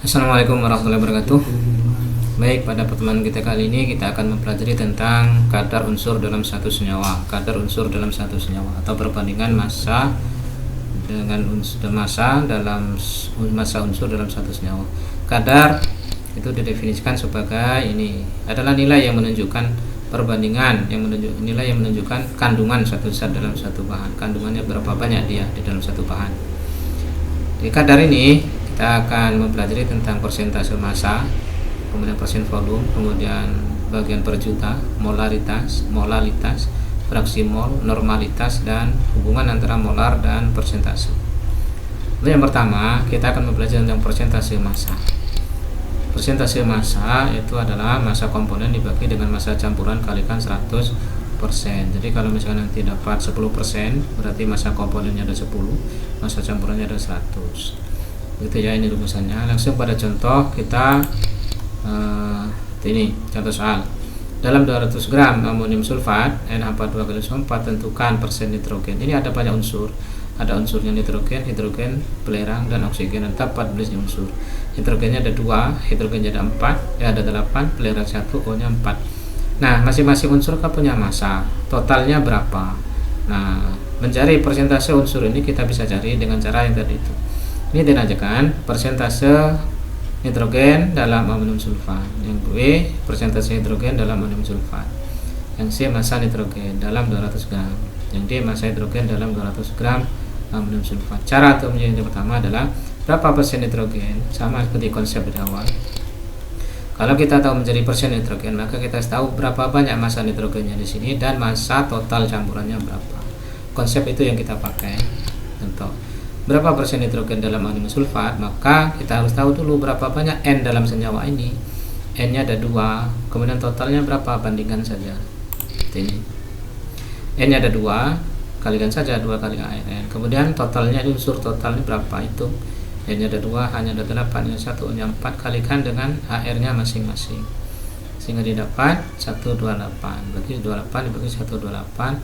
Assalamualaikum warahmatullahi wabarakatuh. Baik, pada pertemuan kita kali ini kita akan mempelajari tentang kadar unsur dalam satu senyawa. Kadar unsur dalam satu senyawa atau perbandingan massa dengan massa dalam massa unsur dalam satu senyawa. Kadar itu didefinisikan sebagai ini adalah nilai yang menunjukkan perbandingan nilai yang menunjukkan kandungan suatu zat dalam satu bahan. Kandungannya berapa banyak dia di dalam satu bahan. Di kadar ini kita akan mempelajari tentang persentase massa, kemudian persen volume, kemudian bagian per juta, molaritas, fraksi mol, normalitas, dan hubungan antara molar dan persentase. Lalu yang pertama kita akan mempelajari tentang persentase massa. Persentase massa itu adalah massa komponen dibagi dengan massa campuran kalikan 100%. Jadi kalau misalnya nanti dapat 10%, berarti massa komponennya ada 10, massa campurannya ada 100. Gitu ya, ini rumusannya. Langsung pada contoh kita ini contoh soal. Dalam 200 gram amonium sulfat NH42 tentukan persen nitrogen. Ini ada banyak unsur. Ada unsurnya nitrogen, hidrogen, belerang, dan oksigen. Ada 14 unsur. Nitrogennya ada 2, hidrogennya ada 4, ada 8, belerang 1, O-nya 4. Nah, masing-masing unsur kan punya massa. Totalnya berapa? Nah, mencari persentase unsur ini kita bisa cari dengan cara yang tadi itu. Ini dinajakan persentase nitrogen dalam amonium sulfat. Yang B, persentase hidrogen dalam amonium sulfat. Yang C, massa nitrogen dalam 200 gram. Yang D, massa hidrogen dalam 200 gram amonium sulfat. Cara untuk menjadi yang pertama adalah berapa persen nitrogen, sama seperti konsep di awal. Kalau kita tahu menjadi persen nitrogen, maka kita tahu berapa banyak massa nitrogennya di sini dan massa total campurannya berapa. Konsep itu yang kita pakai. Contoh, berapa persen nitrogen dalam amonium sulfat, maka kita harus tahu dulu berapa banyak N dalam senyawa ini. N-nya ada 2, kemudian totalnya berapa, bandingkan saja. Ini N-nya ada 2, kalikan saja 2 kali AN. Kemudian totalnya, unsur totalnya berapa, itu N-nya ada 2, hanya ada 8, yang 1, nya 4, kalikan dengan AR-nya masing-masing, sehingga didapat 128. Bagi 28 dibagi 128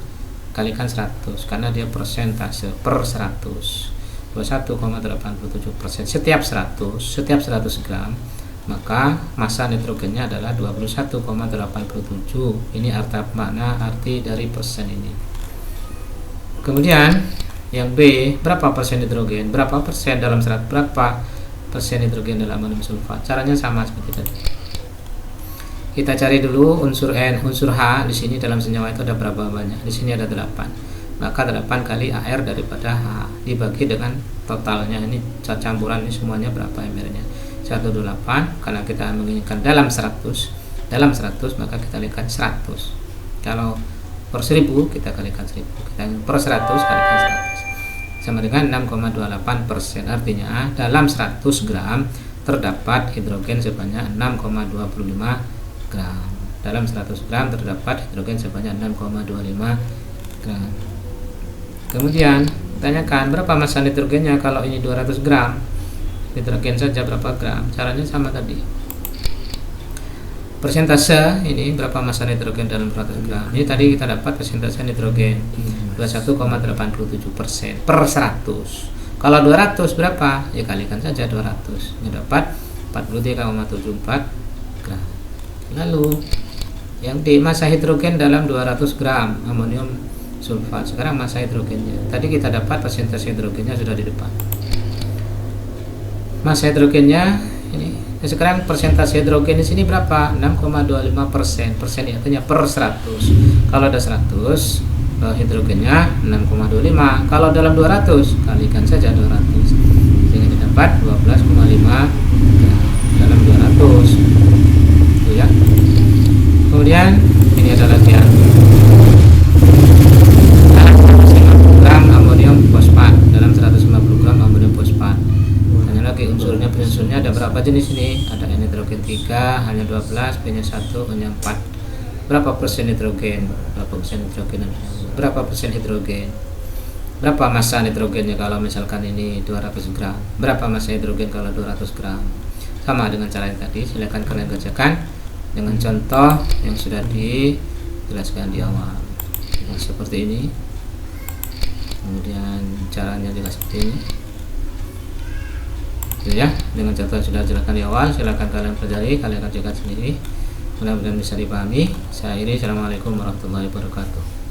kalikan 100, karena dia persentase per 100. 21,87%. Setiap 100 gram, maka massa nitrogennya adalah 21,87. Ini arti dari persen ini. Kemudian yang B, berapa persen nitrogen, berapa persen dalam berapa persen nitrogen dalam amonium sulfat. Caranya sama seperti tadi. Kita cari dulu unsur N, unsur H di sini dalam senyawa itu ada berapa banyak. Di sini ada 8. Maka 8 kali AR daripada H dibagi dengan totalnya, ini campuran ini semuanya berapa MR-nya, 128. Karena kita menginginkan dalam 100 maka kita kalikan 100. Kalau per 1000 kita kalikan 1000, kita per 100 kalikan 100 sama dengan 6,28%. Artinya dalam 100 gram terdapat hidrogen sebanyak 6,25 gram. Dalam 100 gram terdapat hidrogen sebanyak 6,25 gram. Kemudian tanyakan berapa massa nitrogennya. Kalau ini 200 gram nitrogen saja berapa gram. Caranya sama tadi. Persentase ini berapa massa nitrogen dalam 200 gram. Ini tadi kita dapat persentase nitrogen 21,87% per 100. Kalau 200 berapa? Ya kalikan saja 200. Ini dapat 43,74 gram. Lalu yang D, massa hidrogen dalam 200 gram amonium sulfat. Sekarang massa hidrogennya. Tadi kita dapat persentase hidrogennya sudah di depan. Massa hidrogennya ini. Sekarang persentase hidrogen di sini berapa? 6,25%. Persen artinya per 100. Kalau ada 100, hidrogennya 6,25. Kalau dalam 200, kalikan saja 200. Sehingga didapat 12,5 dalam 200. Itu ya. Kemudian ini adalah latihan. Gram amonium fosfat dalam 150 gram amonium fosfat. Tanya lagi unsurnya ada berapa jenis ini? Ada nitrogen 3, hanya 12, B-nya 1, O-nya 4. Berapa persen nitrogen? Berapa persen hidrogen? Berapa massa nitrogennya kalau misalkan ini 200 gram? Berapa massa hidrogen kalau 200 gram? Sama dengan cara yang tadi, silakan kalian kerjakan dengan contoh yang sudah dijelaskan di awal. Nah, seperti ini. Kemudian caranya juga seperti ini. Gitu ya, dengan catatan sudah jelaskan di awal, silakan kalian pelajari, kalian akan cek sendiri. Mudah-mudahan bisa dipahami. Saya akhiri. Assalamualaikum warahmatullahi wabarakatuh.